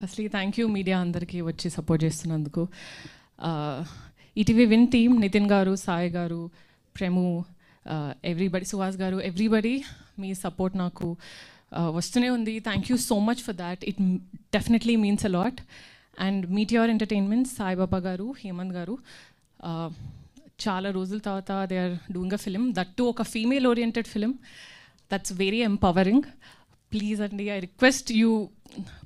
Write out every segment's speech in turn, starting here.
Firstly thank you media అందరికీ వచ్చి support చేస్తున్నందుకు. ఈటీవీ విన్ టీమ్, నితిన్ గారు, సాయి గారు, ప్రేము, ఎవ్రీబడి, సుహాస్ గారు, ఎవ్రీబడి మీ సపోర్ట్ నాకు వస్తూనే ఉంది. Thank you so much for that. It definitely means a lot. And మీటిఆర్ ఎంటర్టైన్మెంట్, సాయిబాబా గారు, హేమంత్ గారు, చాలా రోజుల తర్వాత they are doing a film, that too ఒక female oriented film. That's very empowering. Please, Andy, I request you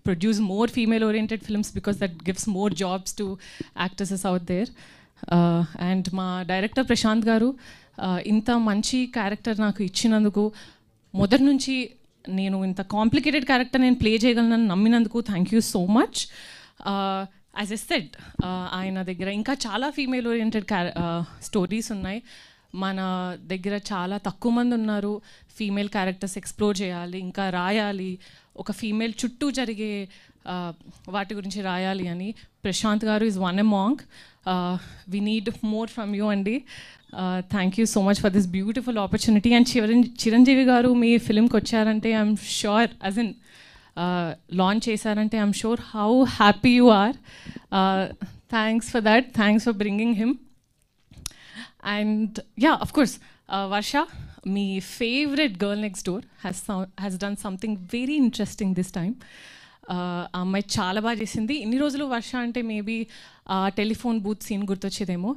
produce more female-oriented films because that gives more jobs to actresses out there. And my director Prashant Garu, inta manchi character naaku ichinanduku, మొదటి నుంచి నేను ఇంత complicated character నేను play చేయగలనని నమ్మినందుకు thank you so much. As I said, ఆయన దగ్గర ఇంకా చాలా ఫీమేల్ ఓరియంటెడ్ స్టోరీస్ ఉన్నాయి. మన దగ్గర చాలా తక్కువ మంది ఉన్నారు ఫీమేల్ క్యారెక్టర్స్ ఎక్స్ప్లోర్ చేయాలి, ఇంకా రాయాలి, ఒక ఫీమేల్ చుట్టూ జరిగే వాటి గురించి రాయాలి అని. ప్రశాంత్ గారు is one among. We need more from you అండి. Thank you so much for this beautiful opportunity. And Chiranjeevi గారు మీ ఫిలింకి వచ్చారంటే I'm sure, as in launch చేశారంటే I'm sure how happy you are. Thanks for that. Thanks for bringing him. And yeah, of course, Varsha, my favorite girl next door, has done something very interesting this time. అమ్మాయి చాలా బాగా చేసింది. ఇన్ని రోజులు వర్ష అంటే maybe telephone booth scene గుర్తొచ్చేదేమో.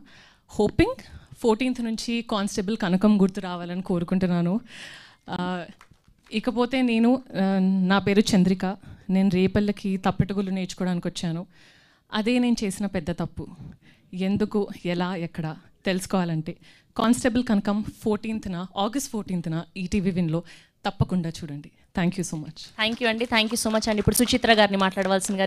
Hoping 14th నుంచి constable కనకం గుర్తు రావాలని కోరుకుంటున్నాను. ఇకపోతే నా పేరు చంద్రిక. నేను రేపల్లకి తప్పెటగులు నేర్చుకోవడానికి వచ్చాను. అదే నేను చేసిన పెద్ద తప్పు. ఎందుకు, ఎలా, ఎక్కడ తెలుసుకోవాలంటే కానిస్టేబుల్ కనకం ఆగస్ట్ 14th ఈటీవీ విన్లో తప్పకుండా చూడండి. Thank you so much. Thank you అండి. థ్యాంక్ యూ సో మచ్ అండి. ఇప్పుడు సుచిత్ర గారిని మాట్లాడవలసిందిగా